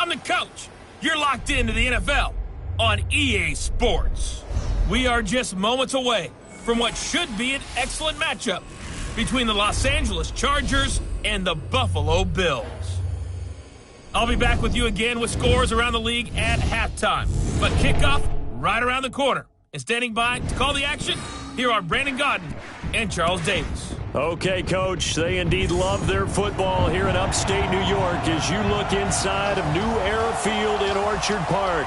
I'm the coach. You're locked into the NFL on EA Sports. We are just moments away from what should be an excellent matchup between the Los Angeles Chargers and the Buffalo Bills. I'll be back with you again with scores around the league at halftime. But kickoff right around the corner. And standing by to call the action, here are Brandon Gaudin and Charles Davis. Okay, Coach, they indeed love their football here in upstate New York as you look inside of New Era Field in Orchard Park.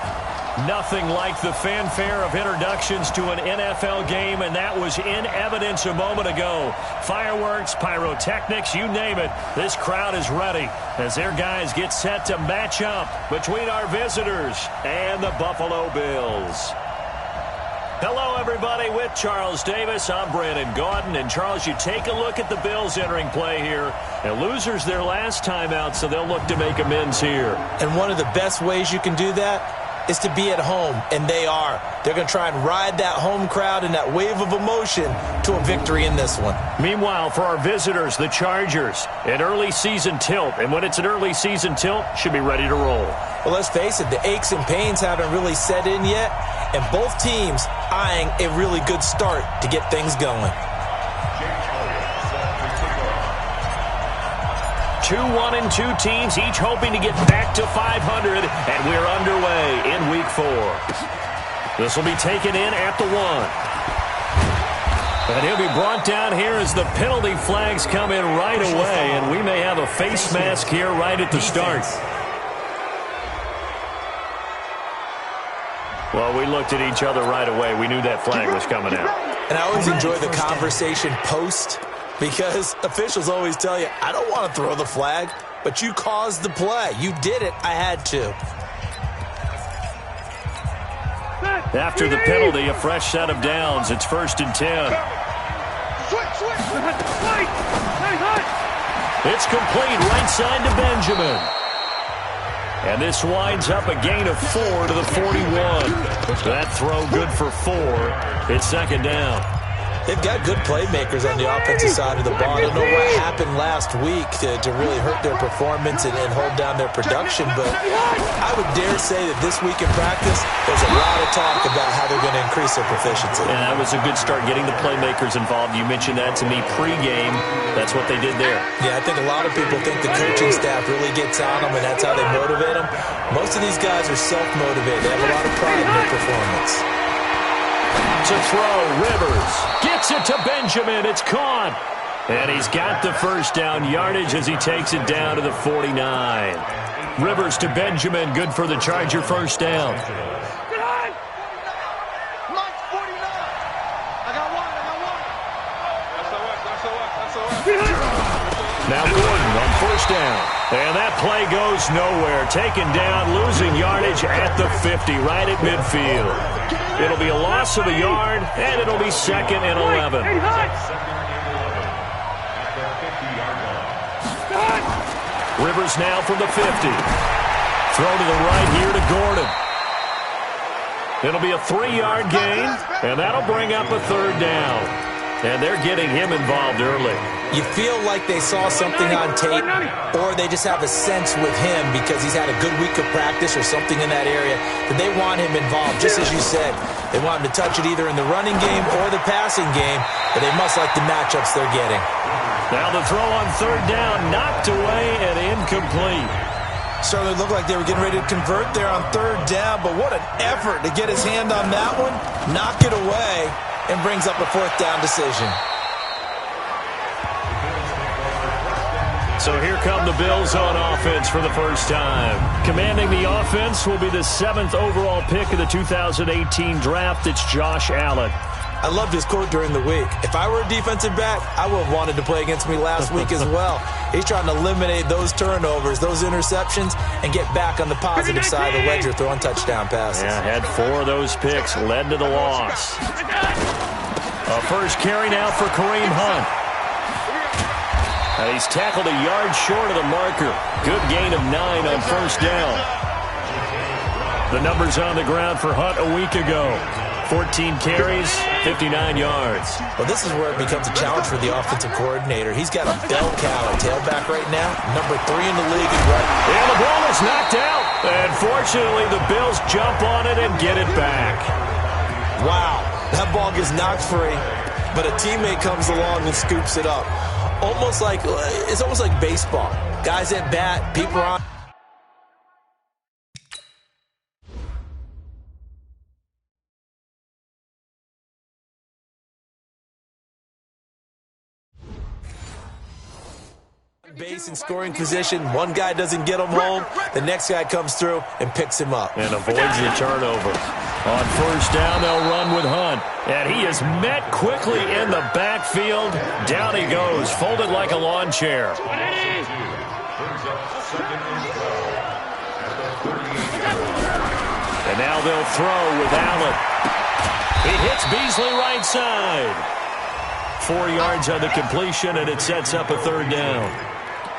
Nothing like the fanfare of introductions to an NFL game, and that was in evidence a moment ago. Fireworks, pyrotechnics, you name it. This crowd is ready as their guys get set to match up between our visitors and the Buffalo Bills. Hello, everybody. With Charles Davis, I'm Brandon Gaudin. And, Charles, you take a look at the Bills entering play here. And losers their last time out, so they'll look to make amends here. And one of the best ways you can do that is to be at home, and they are. They're going to try and ride that home crowd and that wave of emotion to a victory in this one. Meanwhile, for our visitors, the Chargers, an early season tilt. And when it's an early season tilt, should be ready to roll. Well, let's face it, the aches and pains haven't really set in yet, and both teams eyeing a really good start to get things going. 2-1-2 teams, each hoping to get back to 500, and we're underway in Week 4. This will be taken in at the 1. And he'll be brought down here as the penalty flags come in right away, and we may have a face mask here right at the start. Well, we looked at each other right away. We knew that flag was coming out. And I always enjoy the conversation post, because officials always tell you, I don't want to throw the flag, but you caused the play. You did it. I had to. After the penalty, a fresh set of downs. It's 1st and 10. It's complete right side to Benjamin. And this winds up a gain of 4 to the 41. That throw good for 4. It's 2nd down. They've got good playmakers on the offensive side of the ball. I don't know what happened last week to really hurt their performance and hold down their production, but I would dare say that this week in practice, there's a lot of talk about how they're going to increase their proficiency. And that was a good start getting the playmakers involved. You mentioned that to me pregame. That's what they did there. Yeah, I think a lot of people think the coaching staff really gets on them, and that's how they motivate them. Most of these guys are self-motivated. They have a lot of pride in their performance. To throw, Rivers gets it to Benjamin. It's caught. And he's got the first down yardage as he takes it down to the 49. Rivers to Benjamin, good for the Charger first down. Now Gordon on first down. And that play goes nowhere. Taken down, losing yardage at the 50, right at midfield. It'll be a loss of a yard, and it'll be 2nd and 11. Rivers now from the 50. Throw to the right here to Gordon. It'll be a 3-yard gain, and that'll bring up a 3rd down. And they're getting him involved early. You feel like they saw something on tape, or they just have a sense with him because he's had a good week of practice or something in that area that they want him involved. Just as you said, they want him to touch it either in the running game or the passing game, but they must like the matchups they're getting. Now the throw on 3rd down, knocked away and incomplete. Certainly looked like they were getting ready to convert there on 3rd down, but what an effort to get his hand on that one, knock it away, and brings up a 4th down decision. So here come the Bills on offense for the first time. Commanding the offense will be the 7th overall pick of the 2018 draft. It's Josh Allen. I loved his quote during the week. If I were a defensive back, I would have wanted to play against me last week as well. He's trying to eliminate those turnovers, those interceptions, and get back on the positive side of the ledger throwing touchdown passes. Yeah, had 4 of those picks, led to the loss. A first carry now for Kareem Hunt. And he's tackled a yard short of the marker. Good gain of 9 on first down. The numbers on the ground for Hunt a week ago. 14 carries, 59 yards. Well, this is where it becomes a challenge for the offensive coordinator. He's got a bell cow at tailback right now, number 3 in the league. And the ball is knocked out. And fortunately, the Bills jump on it and get it back. Wow, that ball gets knocked free, but a teammate comes along and scoops it up. It's almost like baseball. Guys at bat, people are on. Base and scoring position. One guy doesn't get him home. The next guy comes through and picks him up. And avoids the turnover. On first down, they'll run with Hunt. And he is met quickly in the backfield. Down he goes, folded like a lawn chair. And now they'll throw with Allen. He hits Beasley right side. 4 yards on the completion, and it sets up a third down.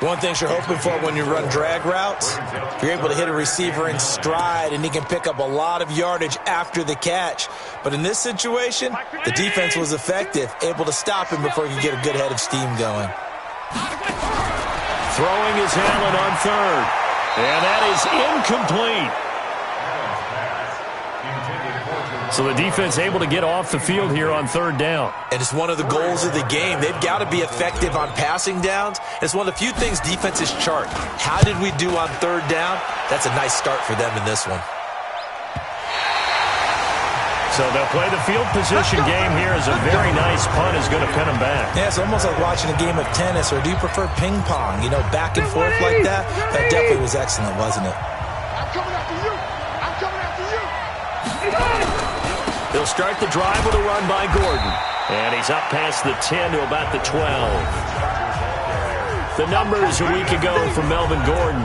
One thing you're hoping for when you run drag routes, you're able to hit a receiver in stride, and he can pick up a lot of yardage after the catch. But in this situation, the defense was effective, able to stop him before he could get a good head of steam going. Throwing is Allen on third, and that is incomplete. So the defense able to get off the field here on third down. And it's one of the goals of the game. They've got to be effective on passing downs. It's one of the few things defenses chart. How did we do on third down? That's a nice start for them in this one. So they'll play the field position game here as a very nice punt is going to pin them back. Yeah, it's almost like watching a game of tennis, or do you prefer ping pong? You know, back and forth like that? That definitely was excellent, wasn't it? I'm coming after you. I'm coming after you. They'll start the drive with a run by Gordon. And he's up past the 10 to about the 12. The numbers a week ago for Melvin Gordon.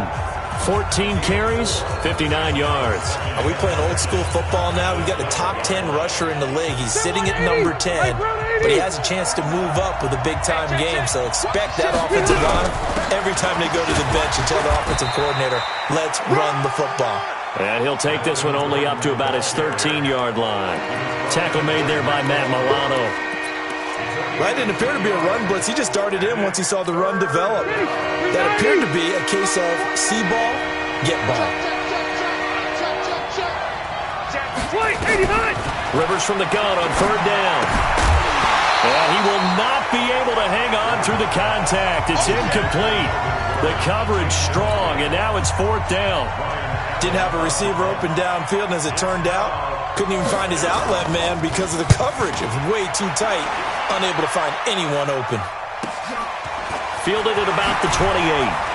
14 carries, 59 yards. Are we playing old school football now? We've got the top 10 rusher in the league. He's sitting at number 10, but he has a chance to move up with a big-time game. So expect that offensive line every time they go to the bench and tell the offensive coordinator, let's run the football. And he'll take this one only up to about his 13-yard line. Tackle made there by Matt Milano. That didn't appear to be a run blitz. He just darted in once he saw the run develop. That appeared to be a case of see ball, get ball. Rivers from the gun on third down. And he will not be able to hang on through the contact. It's incomplete. The coverage strong, and now it's fourth down. Didn't have a receiver open downfield, and as it turned out, couldn't even find his outlet man because of the coverage. It was way too tight, unable to find anyone open. Fielded at about the 28.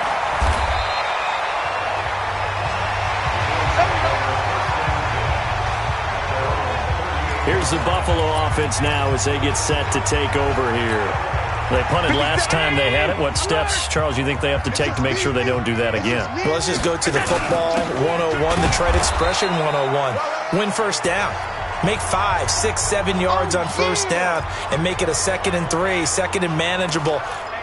Here's the Buffalo offense now as they get set to take over here. They punted last time they had it. What steps, Charles, you think they have to take to make sure they don't do that again? Well, let's just go to the football 101, the trade expression 101. Win first down. Make 5, 6, 7 yards on first down and make it a 2nd and 3, 2nd and manageable.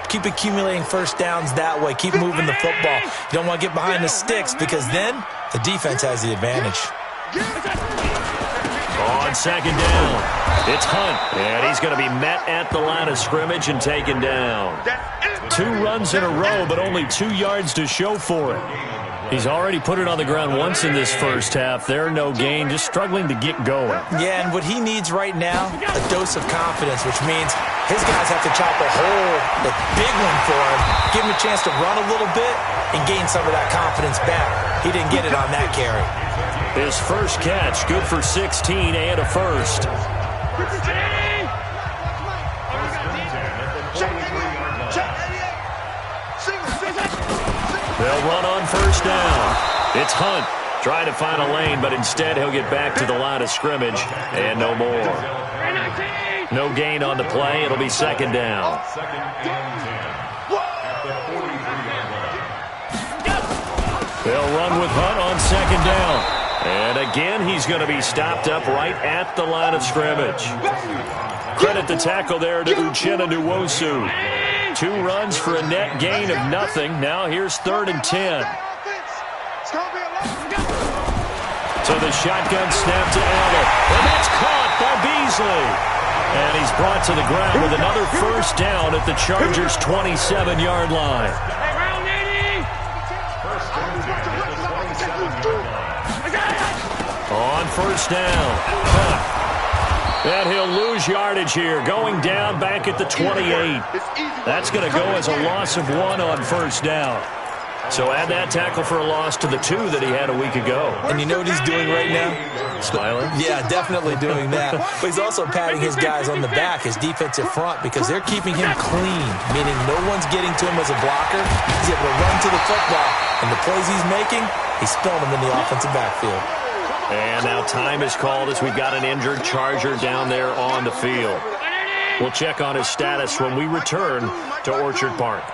Keep accumulating first downs that way. Keep moving the football. You don't want to get behind the sticks because then the defense has the advantage. On second down, it's Hunt, and he's going to be met at the line of scrimmage and taken down. 2 runs in a row, but only 2 yards to show for it. He's already put it on the ground once in this first half. There, no gain, just struggling to get going. Yeah, and what he needs right now, a dose of confidence, which means his guys have to chop a hole, a big one for him, give him a chance to run a little bit and gain some of that confidence back. He didn't get it on that carry. His first catch, good for 16 and a first. They'll run on first down. It's Hunt trying to find a lane, but instead he'll get back to the line of scrimmage and no more. No gain on the play. It'll be second down. They'll run with Hunt on second down. And again, he's going to be stopped up right at the line of scrimmage. Credit the tackle there to Uchenna Nwosu. 2 runs for a net gain of nothing. Now here's 3rd and 10. So the shotgun snap to Allen. And that's caught by Beasley. And he's brought to the ground with another first down at the Chargers' 27-yard line. first down. And he'll lose yardage here, going down back at the 28. That's going to go as a loss of 1 on first down. So add that tackle for a loss to the 2 that he had a week ago. And you know what he's doing right now? Smiling? Yeah, definitely doing that. But he's also patting his guys on the back, his defensive front, because they're keeping him clean, meaning no one's getting to him as a blocker. He's able to run to the football, and the plays he's making, he's spilling them in the offensive backfield. And now time is called as we've got an injured Charger down there on the field. We'll check on his status when we return to Orchard Park.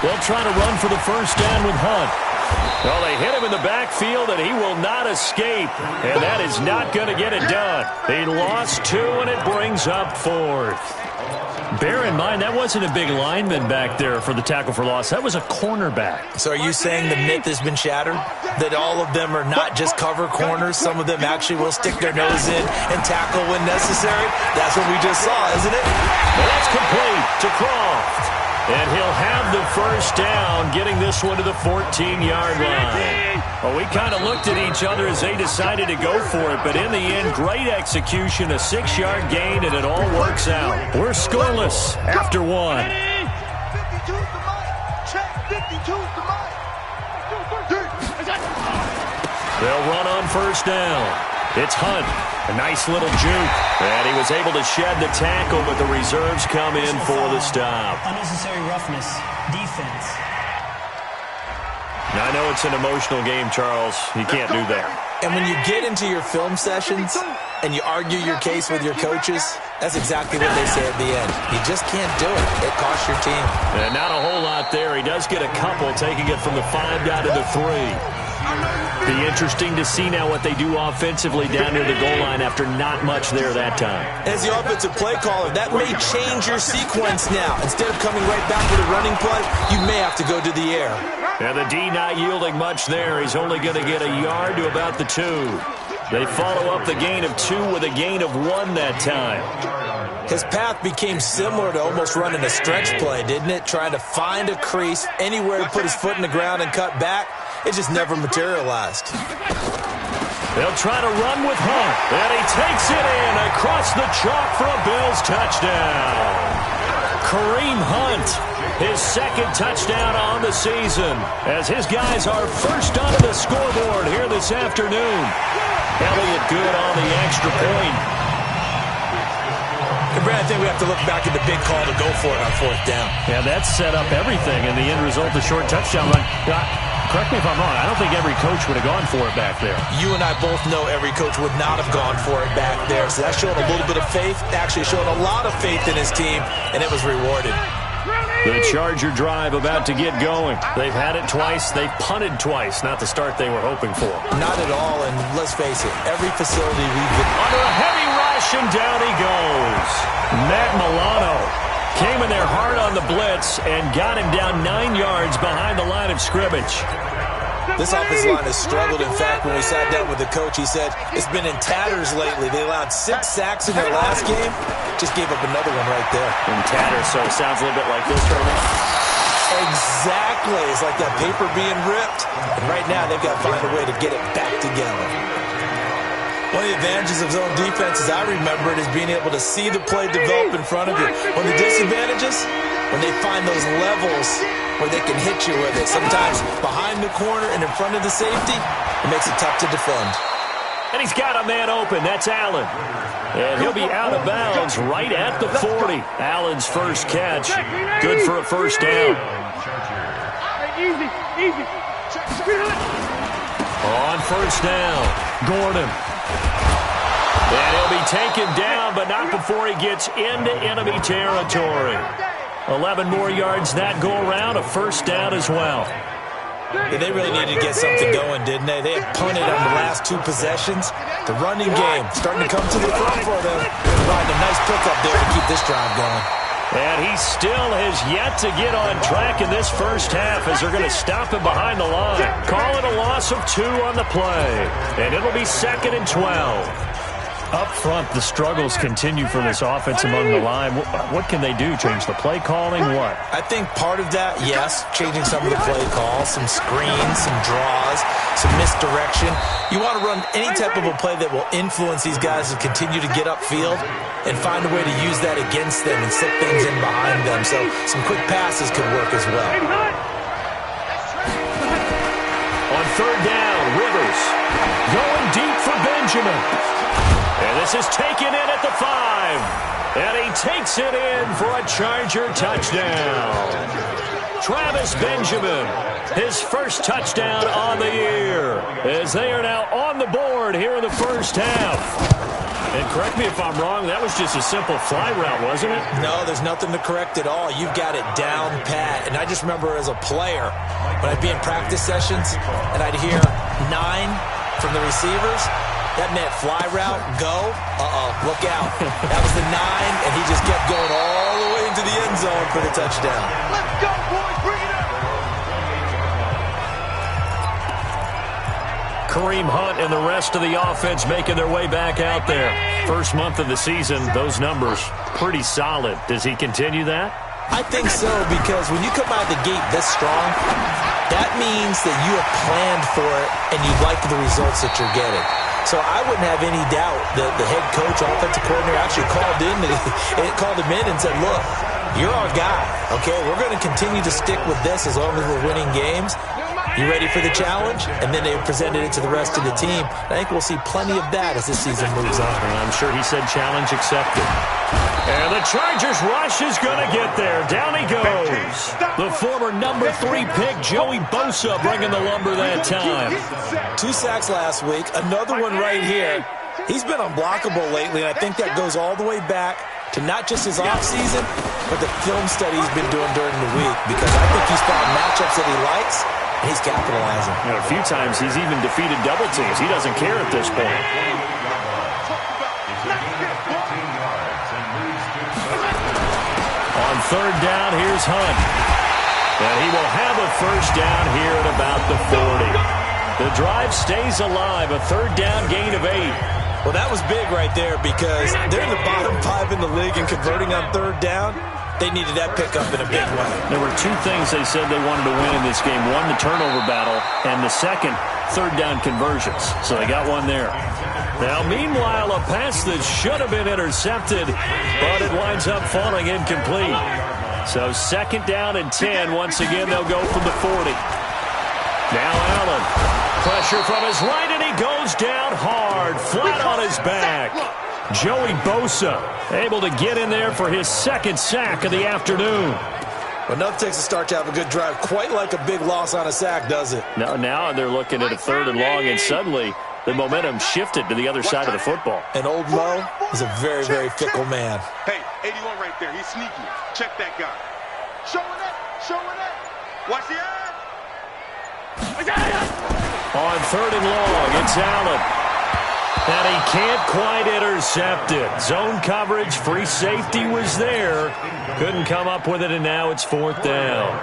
They'll try to run for the first down with Hunt. Well, they hit him in the backfield, and he will not escape. And that is not going to get it done. He lost 2, and it brings up 4th. Bear in mind, that wasn't a big lineman back there for the tackle for loss. That was a cornerback. So are you saying the myth has been shattered? That all of them are not just cover corners? Some of them actually will stick their nose in and tackle when necessary? That's what we just saw, isn't it? Well, that's complete to Croft. And he'll have the first down, getting this one to the 14-yard line. Well, we kind of looked at each other as they decided to go for it, but in the end, great execution, a 6-yard gain, and it all works out. We're scoreless after 1. 52's the mic. Check, 52's the mic. They'll run on first down. It's Hunt. A nice little juke. And he was able to shed the tackle, but the reserves come in for the stop. Unnecessary roughness. Defense. Now, I know it's an emotional game, Charles. You can't do that. And when you get into your film sessions and you argue your case with your coaches, that's exactly what they say at the end. You just can't do it. It costs your team. And not a whole lot there. He does get a couple, taking it from the 5 down to the 3. Be interesting to see now what they do offensively down near the goal line after not much there that time. As the offensive play caller, that may change your sequence now. Instead of coming right back with a running play, you may have to go to the air. And the D not yielding much there. He's only going to get a yard to about the 2. They follow up the gain of 2 with a gain of 1 that time. His path became similar to almost running a stretch play, didn't it? Trying to find a crease, anywhere to put his foot in the ground and cut back. It just never materialized. They'll try to run with Hunt. And he takes it in across the chalk for a Bills touchdown. Kareem Hunt, his 2nd touchdown on the season, as his guys are first onto the scoreboard here this afternoon. Elliott good on the extra point. And Brad, I think we have to look back at the big call to go for it on 4th down. Yeah, that set up everything, and the end result, the short touchdown run. Correct me if I'm wrong, I don't think every coach would have gone for it back there. You and I both know every coach would not have gone for it back there. So that showed a little bit of faith. Actually showed a lot of faith in his team, and it was rewarded. The Charger drive about to get going. They've had it twice. They've punted twice. Not the start they were hoping for. Not at all, and let's face it, every facility we've been under a heavy rush, and down he goes. Matt Milano came in there hard on the blitz and got him down 9 yards behind the line of scrimmage. This offensive line has struggled. In fact, when we sat down with the coach, he said it's been in tatters lately. They allowed 6 sacks in their last game. Just gave up another one right there. In tatters, so it sounds a little bit like this, Herman. Exactly. It's like that paper being ripped. And right now, they've got to find a way to get it back together. One of the advantages of zone defense, as I remember it, is being able to see the play develop in front of you. One of the disadvantages, when they find those levels where they can hit you with it. Sometimes behind the corner and in front of the safety, it makes it tough to defend. And he's got a man open. That's Allen. And he'll be out of bounds right at the 40. Allen's first catch. Good for a first down. Easy. On first down, Gordon. And he'll be taken down, but not before he gets into enemy territory. 11 more yards that go around, a first down as well. Yeah, they really needed to get something going, didn't they? They had punted on the last 2 possessions. The running game starting to come to the front for them. Providing a nice pickup there to keep this drive going. And he still has yet to get on track in this first half as they're going to stop him behind the line. Call it a loss of 2 on the play. And it'll be 2nd and 12. Up front, the struggles continue for this offense among the line. What can they do? Change the play calling? What? I think part of that, yes, changing some of the play calls, some screens, some draws, some misdirection. You want to run any type of a play that will influence these guys to continue to get upfield and find a way to use that against them and slip things in behind them. So some quick passes could work as well. On third down, Rivers going deep for Benjamin. And this is taken in at the 5. And he takes it in for a Charger touchdown. Travis Benjamin, his first touchdown on the year, as they are now on the board here in the first half. And correct me if I'm wrong, that was just a simple fly route, wasn't it? No, there's nothing to correct at all. You've got it down pat. And I just remember as a player, when I'd be in practice sessions and I'd hear 9 from the receivers, that meant fly route, go, look out. That was the 9, and he just kept going all the way into the end zone for the touchdown. Let's go, boys. Bring it up. Kareem Hunt and the rest of the offense making their way back out there. First month of the season, those numbers pretty solid. Does he continue that? I think so, because when you come out of the gate this strong, that means that you have planned for it and you like the results that you're getting. So I wouldn't have any doubt that the head coach, offensive coordinator, actually called him in and said, look, you're our guy, okay? We're going to continue to stick with this as long as we're winning games. You ready for the challenge? And then they presented it to the rest of the team. I think we'll see plenty of that as this season moves on. And I'm sure he said challenge accepted. And the Chargers rush is going to get there. Down he goes. The former number 3 pick, Joey Bosa, bringing the lumber that time. 2 sacks last week. Another one right here. He's been unblockable lately, and I think that goes all the way back to not just his offseason, but the film study he's been doing during the week, because I think he's found matchups that he likes, and he's capitalizing. You know, a few times he's even defeated double teams. He doesn't care at this point. On third down, here's Hunt. And he will have a first down here at about the 40. The drive stays alive, a third down gain of 8. Well, that was big right there, because they're in the bottom 5 in the league and converting on third down. They needed that pickup in a big way. There were 2 things they said they wanted to win in this game. One, the turnover battle, and the second, third down conversions. So they got one there. Now, meanwhile, a pass that should have been intercepted, but it winds up falling incomplete. So second down and 10. Once again, they'll go from the 40. Now Allen. Pressure from his right, and he goes down hard, flat on his back. Joey Bosa able to get in there for his second sack of the afternoon. Well, nothing takes a start to have a good drive, quite like a big loss on a sack, does it? Now they're looking at a third and long, and suddenly the momentum shifted to the other side of the football. And old Mo is a very, very fickle man. Hey, 81 right there. He's sneaky. Check that guy. Showing it. Showing it. Watch the eye. On third and long, it's Allen. And he can't quite intercept it. Zone coverage, free safety was there. Couldn't come up with it, and now it's fourth down.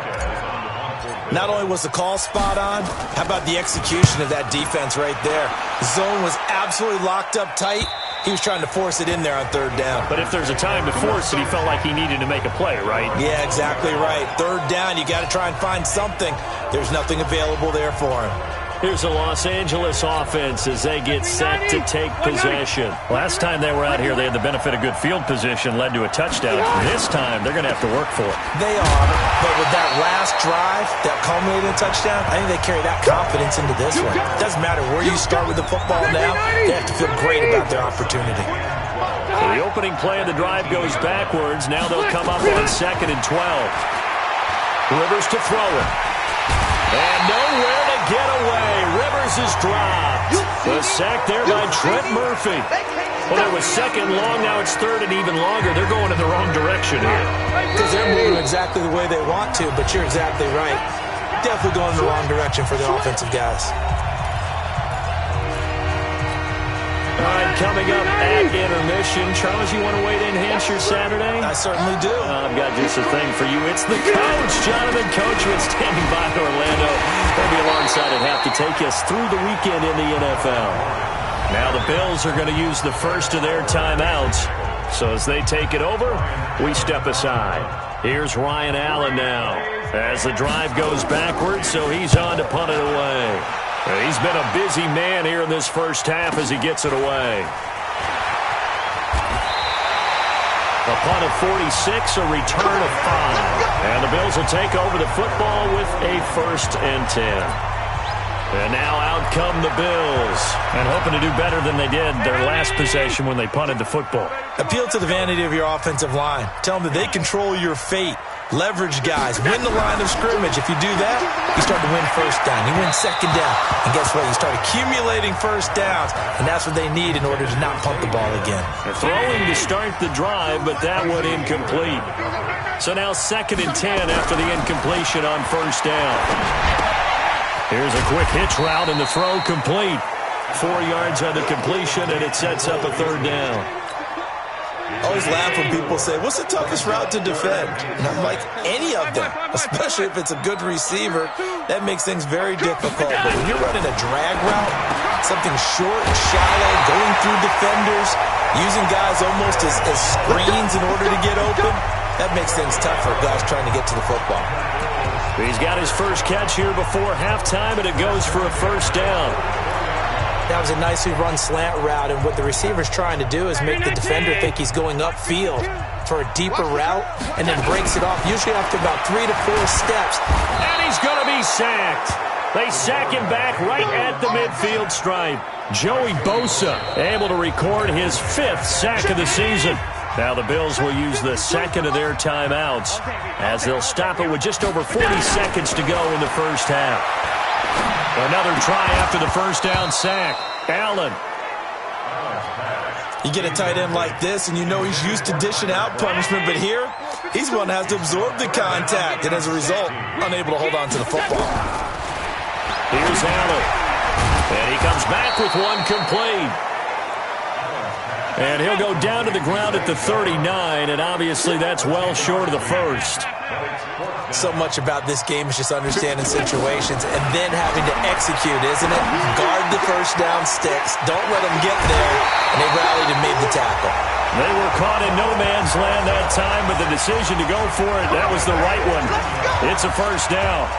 Not only was the call spot on, how about the execution of that defense right there? The zone was absolutely locked up tight. He was trying to force it in there on third down. But if there's a time to force it, he felt like he needed to make a play, right? Yeah, exactly right. Third down, you got to try and find something. There's nothing available there for him. Here's the Los Angeles offense as they get set to take possession. Last time they were out here, they had the benefit of good field position, led to a touchdown. This time, they're going to have to work for it. They are, but with that last drive, that culminated in a touchdown, I think they carry that confidence into this one. It doesn't matter where you start with the football now, they have to feel great about their opportunity. So the opening play of the drive goes backwards. Now they'll come up on 2nd and 12. Rivers to throw it. And nowhere to get away. Rivers is dropped. The sack there by Trent Murphy. Well, it was second long. Now it's third and even longer. They're going in the wrong direction here. Because they're moving exactly the way they want to, but you're exactly right. Definitely going in the wrong direction for the offensive guys. All right, coming up at intermission. Charles, you want to wait in enhance your Saturday? I certainly do. I've got just a thing for you. It's the coach, Jonathan Coachman, standing by in Orlando. He'll be alongside at half to take us through the weekend in the NFL. Now the Bills are going to use the first of their timeouts. So as they take it over, we step aside. Here's Ryan Allen now as the drive goes backwards, so he's on to punt it away. He's been a busy man here in this first half as he gets it away. A punt of 46, a return of 5. And the Bills will take over the football with a 1st and 10. And now out come the Bills. And hoping to do better than they did their last possession when they punted the football. Appeal to the vanity of your offensive line. Tell them that they control your fate. Leverage guys. Win the line of scrimmage. If you do that, you start to win first down. You win second down. And guess what? You start accumulating first downs. And that's what they need in order to not punt the ball again. They're throwing to start the drive, but that one incomplete. So now 2nd and 10 after the incompletion on first down. Here's a quick hitch route, and the throw complete. 4 yards on the completion, and it sets up a 3rd down. I always laugh when people say, what's the toughest route to defend? And I'm like, any of them, especially if it's a good receiver. That makes things very difficult. But when you're running a drag route, something short, shallow, going through defenders, using guys almost as screens in order to get open, that makes things tough for guys trying to get to the football. He's got his first catch here before halftime, and it goes for a 1st down. That was a nicely run slant route, and what the receiver's trying to do is make the defender think he's going upfield for a deeper route, and then breaks it off, usually after about 3 to 4 steps. And he's going to be sacked. They sack him back right at the midfield stripe. Joey Bosa able to record his 5th sack of the season. Now the Bills will use the 2nd of their timeouts as they'll stop it with just over 40 seconds to go in the first half. Another try after the first down sack. Allen. You get a tight end like this, and you know he's used to dishing out punishment, but here, he's one that has to absorb the contact, and as a result, unable to hold on to the football. Here's Allen. And he comes back with one complete. And he'll go down to the ground at the 39, and obviously that's well short of the first. So much about this game is just understanding situations and then having to execute, isn't it? Guard the first down sticks. Don't let them get there. And they rallied and made the tackle. They were caught in no man's land that time, but the decision to go for it, that was the right one. It's a 1st down.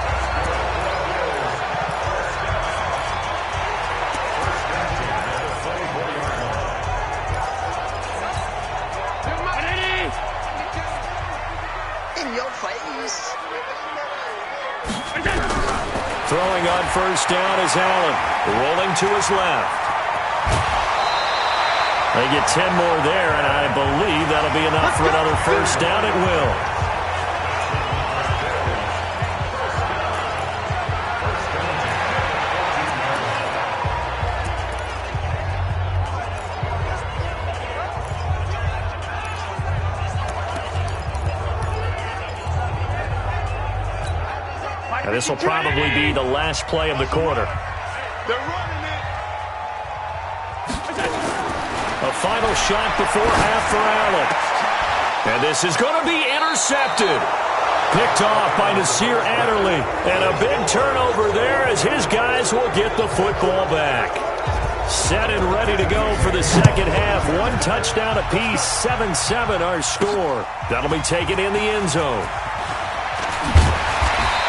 Throwing on first down is Allen. Rolling to his left. They get 10 more there, and I believe that'll be enough for another first down. It will. Now, this will probably be the last play of the quarter. They're running it. A final shot before half for Allen. And this is going to be intercepted. Picked off by Nasir Adderley. And a big turnover there as his guys will get the football back. Set and ready to go for the second half. 1 touchdown apiece, 7-7 our score. That'll be taken in the end zone.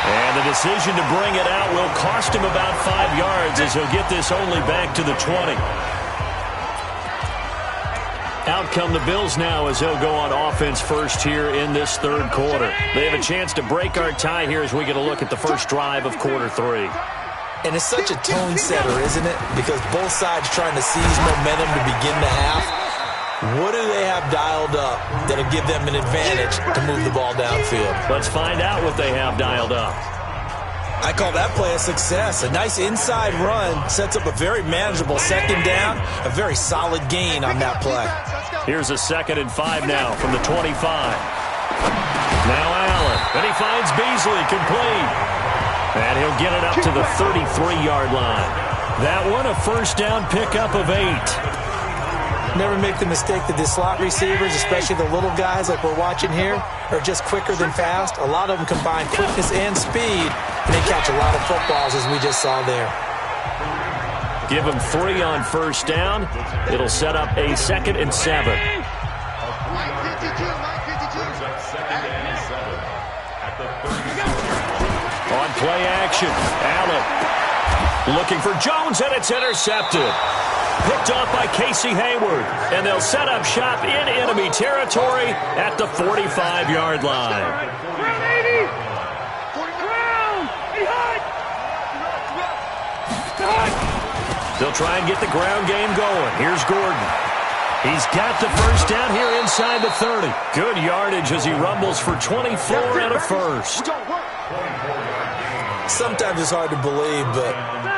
And the decision to bring it out will cost him about 5 yards as he'll get this only back to the 20. Out come the Bills now as they'll go on offense first here in this 3rd quarter. They have a chance to break our tie here as we get a look at the first drive of quarter 3. And it's such a tone setter, isn't it? Because both sides trying to seize momentum to begin the half. What do they have dialed up that'll give them an advantage to move the ball downfield? Let's find out what they have dialed up. I call that play a success. A nice inside run sets up a very manageable second down, a very solid gain on that play. Here's a 2nd and 5 now from the 25. Now Allen, and he finds Beasley complete. And he'll get it up to the 33-yard line. That one a first down pickup of 8. Never make the mistake that the slot receivers, especially the little guys like we're watching here, are just quicker than fast. A lot of them combine quickness and speed, and they catch a lot of footballs as we just saw there. Give him 3 on first down. It'll set up a 2nd and 7. On play action, Allen looking for Jones, and it's intercepted. Picked off by Casey Hayward, and they'll set up shop in enemy territory at the 45-yard line. They'll try and get the ground game going. Here's Gordon. He's got the first down here inside the 30. Good yardage as he rumbles for 24 and a first. Sometimes it's hard to believe, but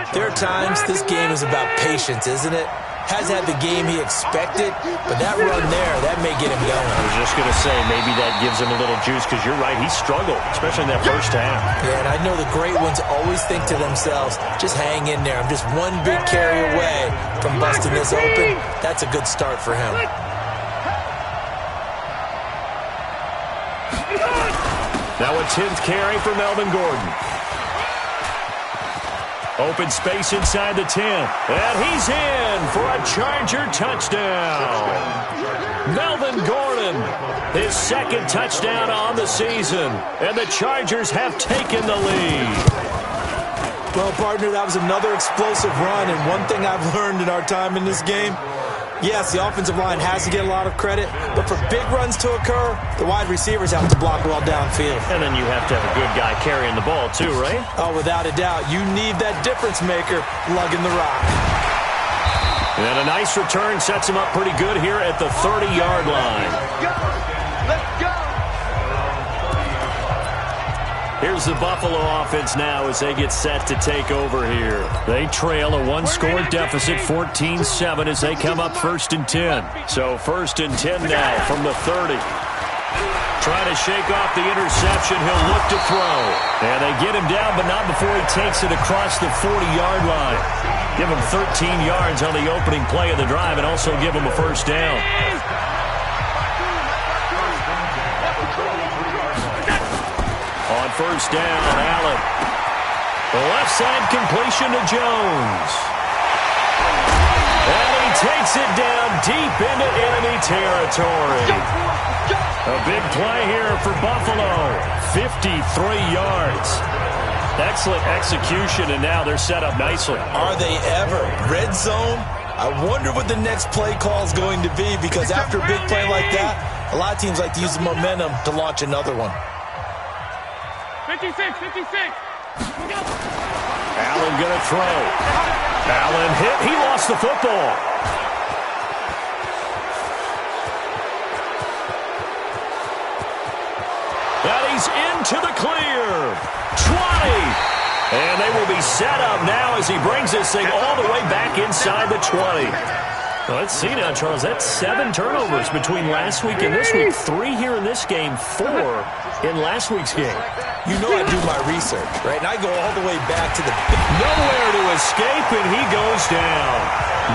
there are times this game is about patience, isn't it? Hasn't had the game he expected, but that run there, that may get him going. I was just going to say, maybe that gives him a little juice, because you're right, he struggled, especially in that first half. Yeah, and I know the great ones always think to themselves, just hang in there. I'm just one big carry away from busting this open. That's a good start for him. Now a 10th carry for Melvin Gordon. Open space inside the 10. And he's in for a Charger touchdown. Melvin Gordon, his 2nd touchdown on the season. And the Chargers have taken the lead. Well, partner, that was another explosive run. And one thing I've learned in our time in this game, yes, the offensive line has to get a lot of credit, but for big runs to occur, the wide receivers have to block well downfield. And then you have to have a good guy carrying the ball too, right? Oh, without a doubt. You need that difference maker lugging the rock. And a nice return sets him up pretty good here at the 30-yard line. Let's go! Here's the Buffalo offense now as they get set to take over here. They trail a 1-score deficit, 14-7, as they come up 1st and 10. So 1st and 10 now from the 30. Trying to shake off the interception. He'll look to throw. And they get him down, but not before he takes it across the 40-yard line. Give him 13 yards on the opening play of the drive and also give him a first down. On first down, Allen. The left side completion to Jones. And he takes it down deep into enemy territory. A big play here for Buffalo. 53 yards. Excellent execution, and now they're set up nicely. Are they ever? Red zone? I wonder what the next play call is going to be, because after a big play like that, a lot of teams like to use the momentum to launch another one. 56. Allen gonna throw. Allen hit. He lost the football. And he's into the clear. 20. And they will be set up now as he brings this thing all the way back inside the 20. Well, let's see now, Charles. That's 7 turnovers between last week and this week. 3 here in this game, 4 in last week's game. You know I do my research, right? And I go all the way back to the... Nowhere to escape, and he goes down.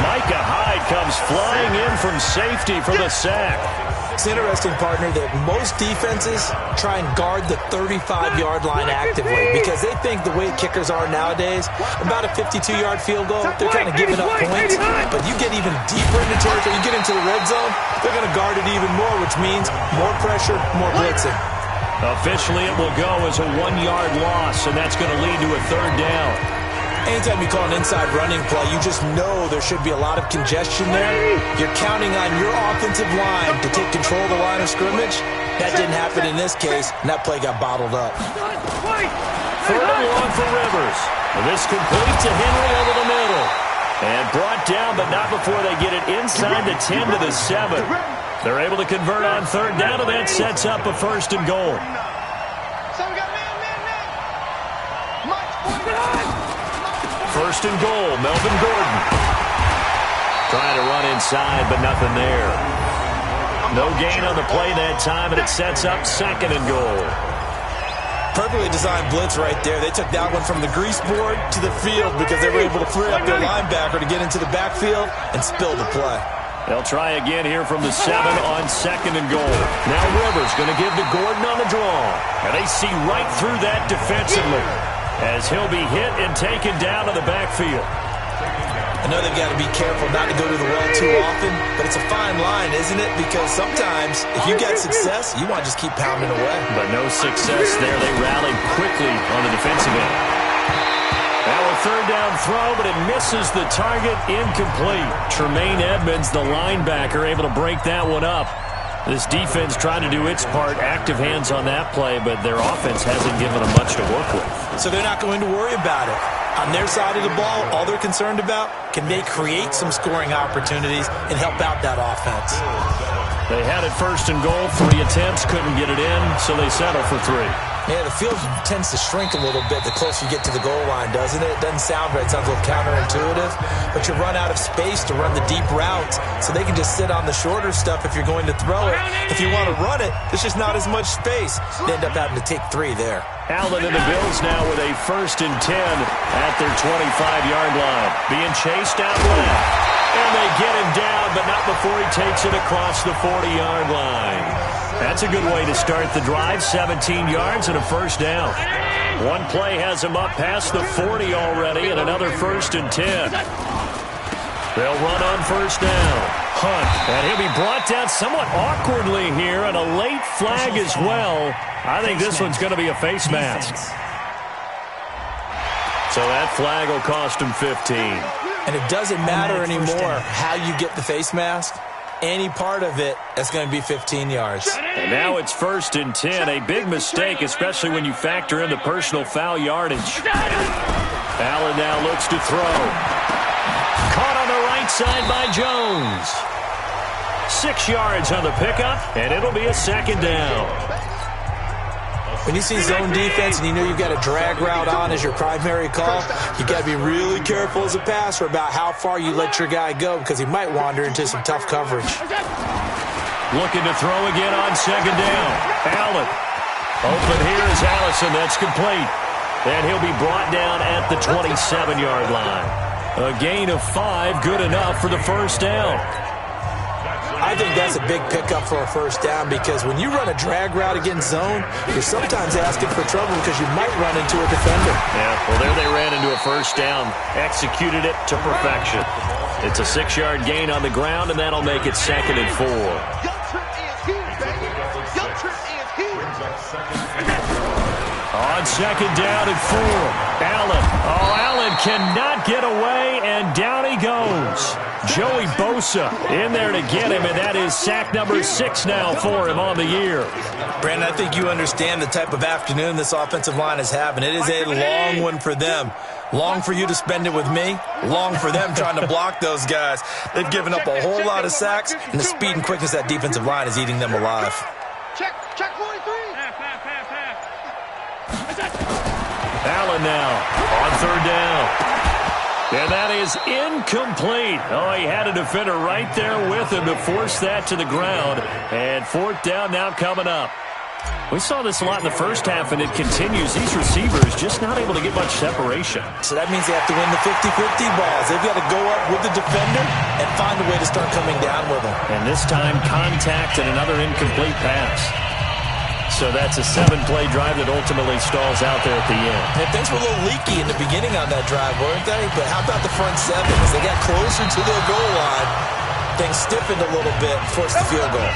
Micah Hyde comes flying in from safety for the sack. It's interesting, partner, that most defenses try and guard the 35-yard line actively because they think the way kickers are nowadays, about a 52-yard field goal, they're kind of giving up points. But you get even deeper into territory, you get into the red zone, they're going to guard it even more, which means more pressure, more blitzing. Officially, it will go as a 1-yard loss, and that's going to lead to a 3rd down. Anytime you call an inside running play, you just know there should be a lot of congestion there. You're counting on your offensive line to take control of the line of scrimmage. That didn't happen in this case, and that play got bottled up. 3rd and long for Rivers. And this completes to Henry over the middle. And brought down, but not before they get it inside the 10 to the 7. They're able to convert on 3rd down, and that sets up a 1st and goal. First and goal, Melvin Gordon. Trying to run inside, but nothing there. No gain on the play that time, and it sets up 2nd and goal. Perfectly designed blitz right there. They took that one from the grease board to the field because they were able to free up their linebacker to get into the backfield and spill the play. They'll try again here from the 7 on 2nd and goal. Now Rivers going to give to Gordon on the draw. And they see right through that defensively as he'll be hit and taken down to the backfield. And know they've got to be careful not to go to the well too often, but it's a fine line, isn't it? Because sometimes if you get success, you want to just keep pounding away. But no success there. They rallied quickly on the defensive end. Now a third down throw, but it misses the target, incomplete. Tremaine Edmonds, the linebacker, able to break that one up. This defense trying to do its part, active hands on that play, but their offense hasn't given them much to work with. So they're not going to worry about it. On their side of the ball, all they're concerned about, can they create some scoring opportunities and help out that offense? They had it first and goal, 3 attempts, couldn't get it in, so they settle for 3. Yeah, the field tends to shrink a little bit the closer you get to the goal line, doesn't it? It doesn't sound right. It sounds a little counterintuitive. But you run out of space to run the deep routes, so they can just sit on the shorter stuff if you're going to throw it. If you want to run it, there's just not as much space. They end up having to take 3 there. Allen and the Bills now with a 1st and 10 at their 25-yard line. Being chased out left. And they get him down, but not before he takes it across the 40-yard line. That's a good way to start the drive. 17 yards and a 1st down. One play has him up past the 40 already, and another 1st and 10. They'll run on 1st down. Hunt, and he'll be brought down somewhat awkwardly here, and a late flag as well. I think this one's going to be a face mask. So that flag will cost him 15. And it doesn't matter anymore how you get the face mask. Any part of it, that's going to be 15 yards. And now it's 1st and 10. A big mistake, especially when you factor in the personal foul yardage. Allen now looks to throw. Caught on the right side by Jones. 6 yards on the pickup, and it'll be a 2nd down. When you see zone defense and you know you've got a drag route on as your primary call, you got to be really careful as a passer about how far you let your guy go because he might wander into some tough coverage. Looking to throw again on 2nd down. Allen. Open here is Allison. That's complete. And he'll be brought down at the 27-yard line. A gain of 5, good enough for the 1st down. I think that's a big pickup for a 1st down because when you run a drag route against zone, you're sometimes asking for trouble because you might run into a defender. Yeah, well, there they ran into a 1st down. Executed it to perfection. It's a 6-yard gain on the ground, and that'll make it 2nd and 4. On 2nd down and 4. Allen. Oh, Allen cannot get away, and down he goes. Joey Bosa in there to get him, and that is sack number 6 now for him on the year. Brandon, I think you understand the type of afternoon this offensive line is having. It is a long one for them. Long for you to spend it with me. Long for them trying to block those guys. They've given up a whole lot of sacks, and the speed and quickness of that defensive line is eating them alive. Check 43. Allen now on 3rd down. And that is incomplete. Oh, he had a defender right there with him to force that to the ground. And 4th down now coming up. We saw this a lot in the first half, and it continues. These receivers just not able to get much separation. So that means they have to win the 50-50 balls. They've got to go up with the defender and find a way to start coming down with them. And this time, contact and another incomplete pass. So that's a 7-play drive that ultimately stalls out there at the end. And things were a little leaky in the beginning on that drive, weren't they? But how about the front 7? As they got closer to their goal line, things stiffened a little bit and forced the field goal.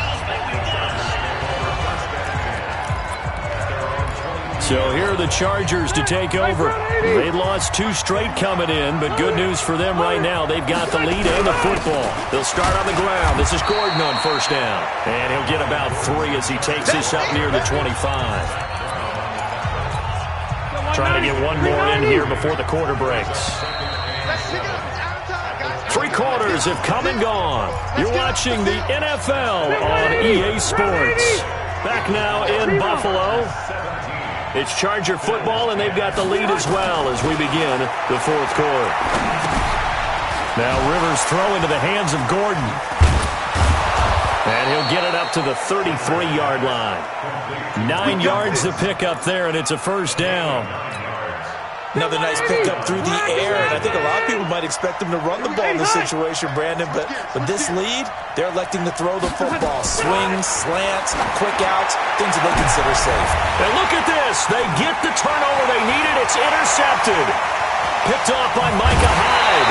So here are the Chargers to take over. They lost 2 straight coming in, but good news for them right now. They've got the lead and the football. They'll start on the ground. This is Gordon on 1st down. And he'll get about 3 as he takes this up near the 25. Trying to get one more in here before the quarter breaks. 3 quarters have come and gone. You're watching the NFL on EA Sports. Back now in Buffalo. It's Charger football, and they've got the lead as well as we begin the 4th quarter. Now Rivers throw into the hands of Gordon. And he'll get it up to the 33-yard line. 9 yards to pick up there, and it's a 1st down. Another nice pickup through the air, and I think a lot of people might expect them to run the ball in this situation, Brandon, but with this lead, they're electing to throw the football. Swings, slants, quick outs, things that they consider safe. And look at this. They get the turnover they needed. It's intercepted. Picked off by Micah Hyde.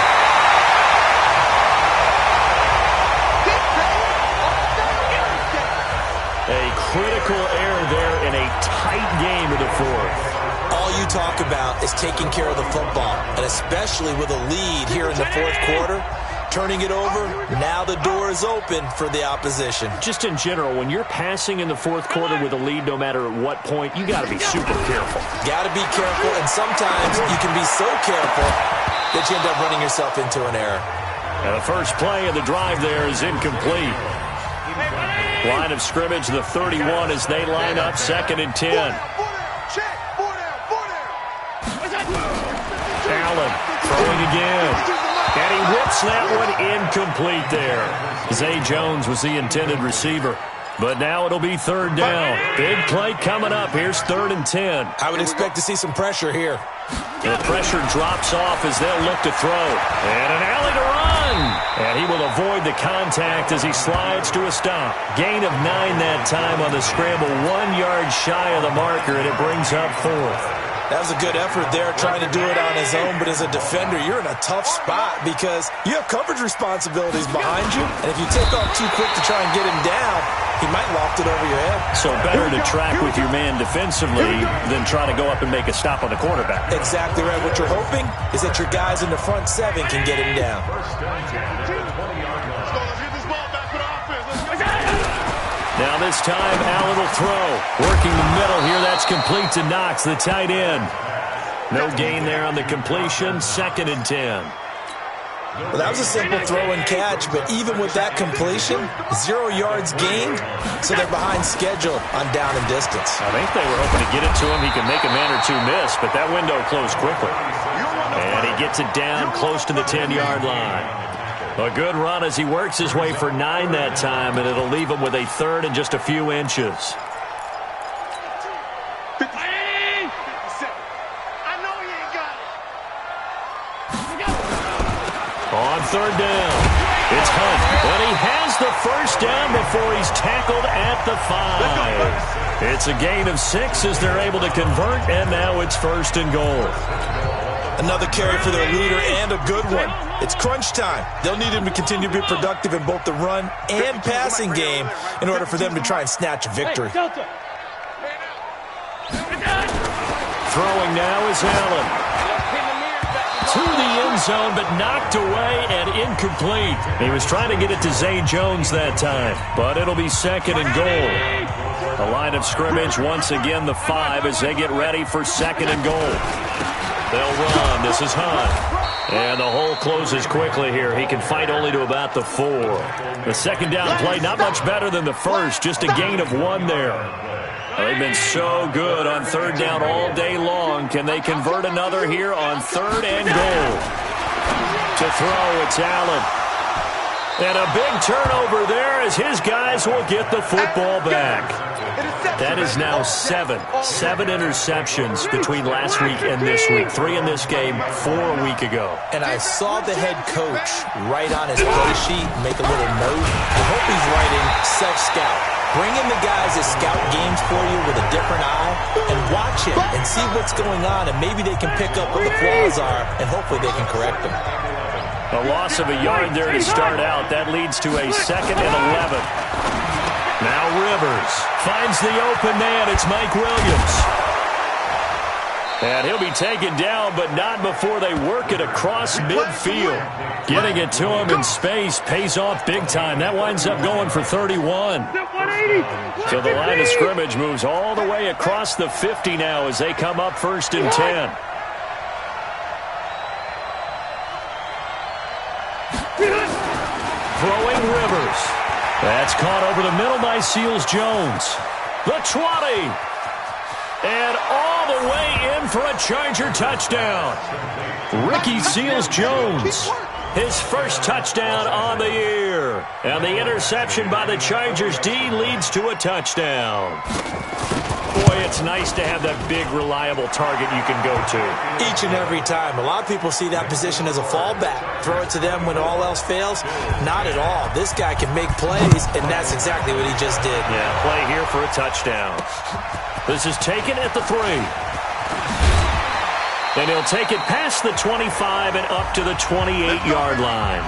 A critical error there in a tight game of the fourth. All you talk about is taking care of the football, and especially with a lead here in the fourth quarter, turning it over, now the door is open for the opposition. Just in general, when you're passing in the fourth quarter with a lead, no matter at what point, you got to be super careful. Got to be careful, and sometimes you can be so careful that you end up running yourself into an error. And the first play of the drive there is incomplete. Line of scrimmage, the 31 as they line up, 2nd and 10. Allen throwing again. And he whips that one incomplete there. Zay Jones was the intended receiver. But now it'll be 3rd down. Big play coming up. Here's 3rd and 10. I would expect to see some pressure here. The pressure drops off as they'll look to throw. And an alley to run. And he will avoid the contact as he slides to a stop. Gain of 9 that time on the scramble. 1 yard shy of the marker, and it brings up 4th. That was a good effort there, trying to do it on his own. But as a defender, you're in a tough spot because you have coverage responsibilities behind you. And if you take off too quick to try and get him down, he might loft it over your head. So better to track with your man defensively than try to go up and make a stop on the quarterback. Exactly right. What you're hoping is that your guys in the front 7 can get him down. Now this time, Allen will throw. Working the middle here, that's complete to Knox, the tight end. No gain there on the completion, 2nd and 10. Well, that was a simple throw and catch, but even with that completion, 0 yards gained, so they're behind schedule on down and distance. I think they were hoping to get it to him. He can make a man or two miss, but that window closed quickly. And he gets it down close to the 10-yard line. A good run as he works his way for 9 that time, and it'll leave him with a 3rd and just a few inches. On 3rd down, it's Hunt, and he has the 1st down before he's tackled at the 5. It's a gain of 6 as they're able to convert, and now it's 1st and goal. Another carry for their leader and a good one. It's crunch time. They'll need him to continue to be productive in both the run and passing game in order for them to try and snatch a victory. Throwing now is Allen. To the end zone, but knocked away and incomplete. He was trying to get it to Zay Jones that time, but it'll be 2nd and goal. The line of scrimmage, once again, the 5 as they get ready for 2nd and goal. They'll run. This is Hunt. And the hole closes quickly here. He can fight only to about the 4. The 2nd down play, not much better than the first. Just a gain of 1 there. They've been so good on 3rd down all day long. Can they convert another here on 3rd and goal? To throw, it's Allen. And a big turnover there as his guys will get the football back. That is now 7 interceptions between last week and this week. 3 in this game, 4 a week ago. And I saw the head coach write on his play sheet, make a little note. I hope he's writing self-scout. Bring in the guys that scout games for you with a different eye and watch him and see what's going on, and maybe they can pick up what the flaws are, and hopefully they can correct them. A loss of a yard there to start out. That leads to a 2nd and 11. Now Rivers finds the open man. It's Mike Williams. And he'll be taken down, but not before they work it across midfield. Getting it to him in space pays off big time. That winds up going for 31. So the line of scrimmage moves all the way across the 50 now as they come up 1st and 10. Throwing Rivers. That's caught over the middle by Seals-Jones. The 20. And all the way in for a Charger touchdown. Ricky Seals-Jones. His first touchdown on the year. And the interception by the Chargers D leads to a touchdown. Boy, it's nice to have that big, reliable target you can go to. Each and every time. A lot of people see that position as a fallback. Throw it to them when all else fails. Not at all. This guy can make plays, and that's exactly what he just did. Yeah, play here for a touchdown. This is taken at the 3. And he'll take it past the 25 and up to the 28-yard line.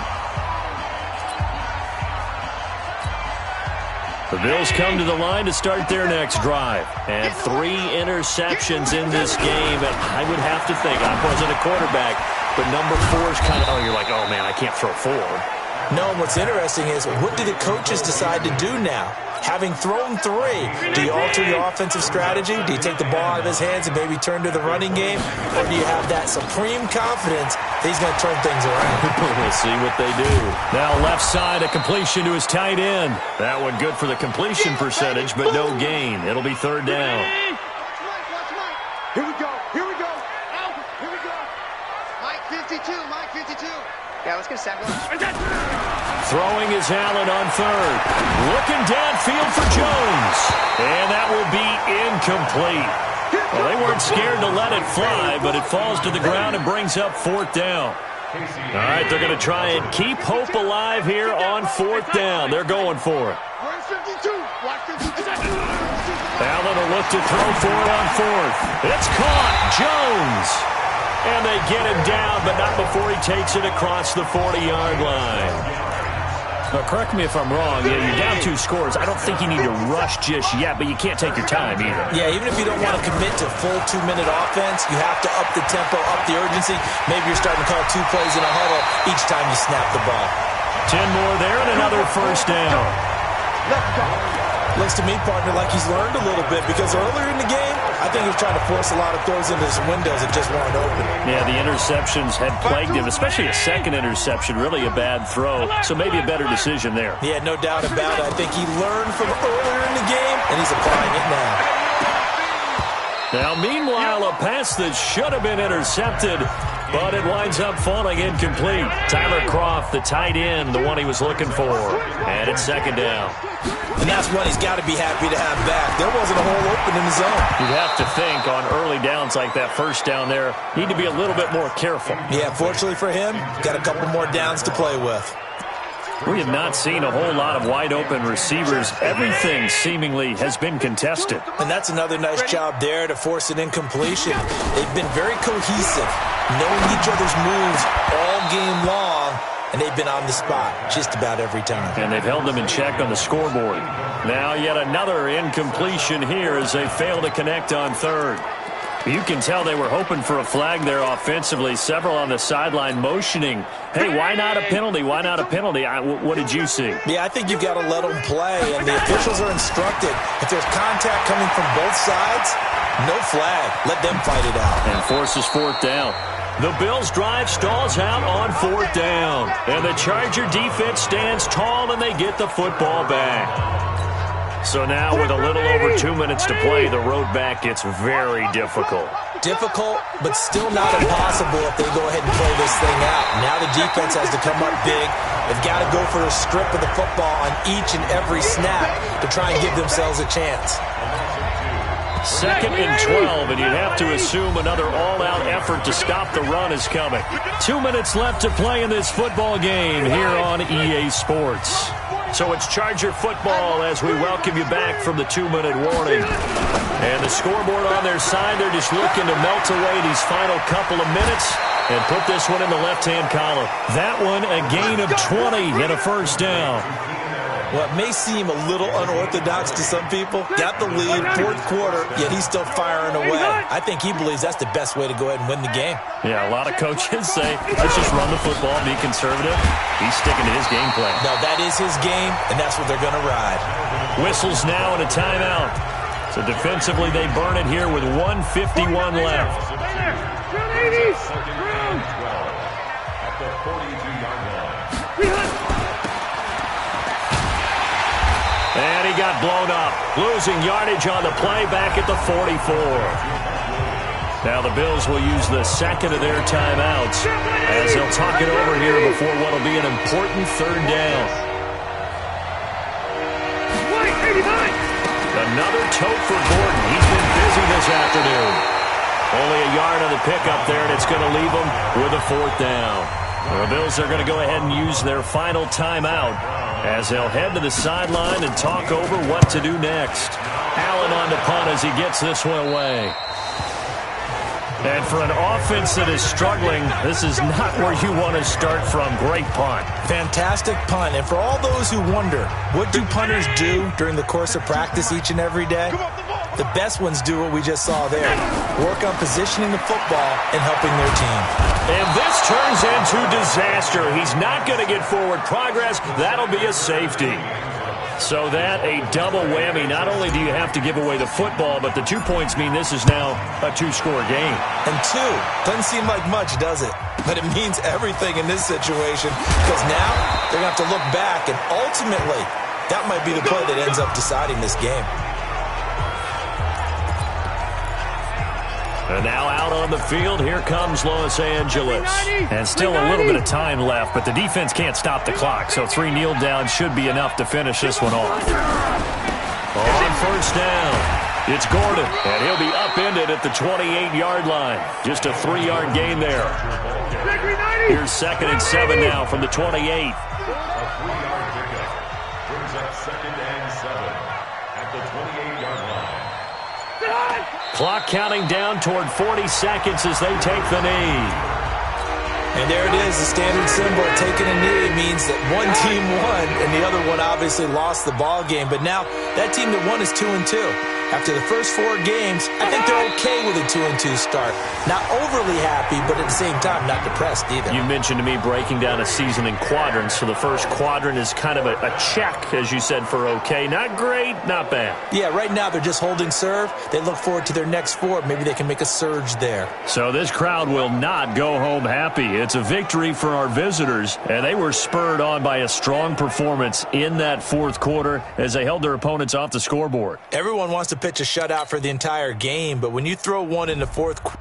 The Bills come to the line to start their next drive. And 3 interceptions in this game. And I would have to think, I wasn't a quarterback, but number 4 is kind of, you're like, oh, man, I can't throw 4. No, and what's interesting is, what do the coaches decide to do now? Having thrown 3, do you alter your offensive strategy? Do you take the ball out of his hands and maybe turn to the running game? Or do you have that supreme confidence that he's going to turn things around? We'll see what they do. Now left side, a completion to his tight end. That one good for the completion percentage, but no gain. It'll be 3rd down. Here we go. Here we go. Out. Here we go. Mike 52. Mike 52. Yeah, let's get a sack. Throwing is Allen on 3rd. Looking downfield for Jones. And that will be incomplete. Well, they weren't scared to let it fly, but it falls to the ground and brings up 4th down. All right, they're going to try and keep hope alive here on 4th down. They're going for it. Allen will look to throw for it on 4th. It's caught. Jones. And they get him down, but not before he takes it across the 40-yard line. Now, correct me if I'm wrong. You're down 2 scores. I don't think you need to rush just yet, but you can't take your time either. Yeah, even if you don't want to commit to full 2-minute offense, you have to up the tempo, up the urgency. Maybe you're starting to call 2 plays in a huddle each time you snap the ball. 10 more there and another 1st down. Looks to me, partner, like he's learned a little bit, because earlier in the game, I think he was trying to force a lot of throws into some windows that just weren't open. Yeah, the interceptions had plagued him, especially a second interception, really a bad throw. So maybe a better decision there. Yeah, no doubt about it. I think he learned from earlier in the game, and he's applying it now. Now, meanwhile, a pass that should have been intercepted, but it winds up falling incomplete. Tyler Kroft, the tight end, the one he was looking for. And it's 2nd down. And that's one he's got to be happy to have back. There wasn't a hole open in the zone. You'd have to think on early downs like that 1st down there, need to be a little bit more careful. Yeah, fortunately for him, got a couple more downs to play with. We have not seen a whole lot of wide-open receivers. Everything seemingly has been contested. And that's another nice job there to force an incompletion. They've been very cohesive, knowing each other's moves all game long, and they've been on the spot just about every time. And they've held them in check on the scoreboard. Now yet another incompletion here as they fail to connect on 3rd. You can tell they were hoping for a flag there offensively. Several on the sideline motioning, hey, why not a penalty? Why not a penalty? What did you see? Yeah, I think you've got to let them play, and the officials are instructed. If there's contact coming from both sides, no flag. Let them fight it out. And forces 4th down. The Bills' drive stalls out on 4th down. And the Charger defense stands tall, and they get the football back. So now with a little over 2 minutes to play, the road back gets very difficult. Difficult, but still not impossible if they go ahead and play this thing out. Now the defense has to come up big. They've got to go for a strip of the football on each and every snap to try and give themselves a chance. 2nd and 12, and you'd have to assume another all-out effort to stop the run is coming. 2 minutes left to play in this football game here on EA Sports. So it's Charger football as we welcome you back from the 2-minute warning. And the scoreboard on their side, they're just looking to melt away these final couple of minutes and put this one in the left-hand column. That one, a gain of 20 and a 1st down. Well, it may seem a little unorthodox to some people. Got the lead, 4th quarter, yet he's still firing away. I think he believes that's the best way to go ahead and win the game. Yeah, a lot of coaches say, let's just run the football, be conservative. He's sticking to his game plan. No, that is his game, and that's what they're going to ride. Whistles now and a timeout. So defensively, they burn it here with 1:51 left. And he got blown up, losing yardage on the play back at the 44. Now the Bills will use the 2nd of their timeouts as they'll talk it over here before what will be an important 3rd down. Another tote for Gordon. He's been busy this afternoon. Only a yard on the pickup there, and it's going to leave him with a 4th down. The Bills are going to go ahead and use their final timeout as they'll head to the sideline and talk over what to do next. Allen on the punt as he gets this one away. And for an offense that is struggling, this is not where you want to start from. Great punt. Fantastic punt. And for all those who wonder, what do punters do during the course of practice each and every day? The best ones do what we just saw there. Work on positioning the football and helping their team. And this turns into disaster. He's not going to get forward progress. That'll be a safety. So that a double whammy. Not only do you have to give away the football, but the 2 points mean this is now a 2-score game. And 2 doesn't seem like much, does it? But it means everything in this situation, because now they're going to have to look back, and ultimately that might be the play that ends up deciding this game. And now out on the field, here comes Los Angeles. And still a little bit of time left, but the defense can't stop the clock, so 3 kneel downs should be enough to finish this one off. On first down, it's Gordon, and he'll be upended at the 28-yard line. Just a 3-yard gain there. Here's 2nd and 7 now from the 28. A 3-yard pickup brings up 2nd and 7 at the 28-yard line. Clock counting down toward 40 seconds as they take the knee. And there it is, the standard symbol. Taking a knee means that one team won, and the other one obviously lost the ball game. But now that team that won is 2-2. After the first 4 games, I think they're okay with a 2-2 start. Not overly happy, but at the same time, not depressed either. You mentioned to me breaking down a season in quadrants. So the first quadrant is kind of a check, as you said, for okay. Not great, not bad. Yeah, right now they're just holding serve. They look forward to their next 4. Maybe they can make a surge there. So this crowd will not go home happy. It's a victory for our visitors, and they were spurred on by a strong performance in that 4th quarter as they held their opponents off the scoreboard. Everyone wants to pitch a shutout for the entire game, but when you throw one in the 4th quarter,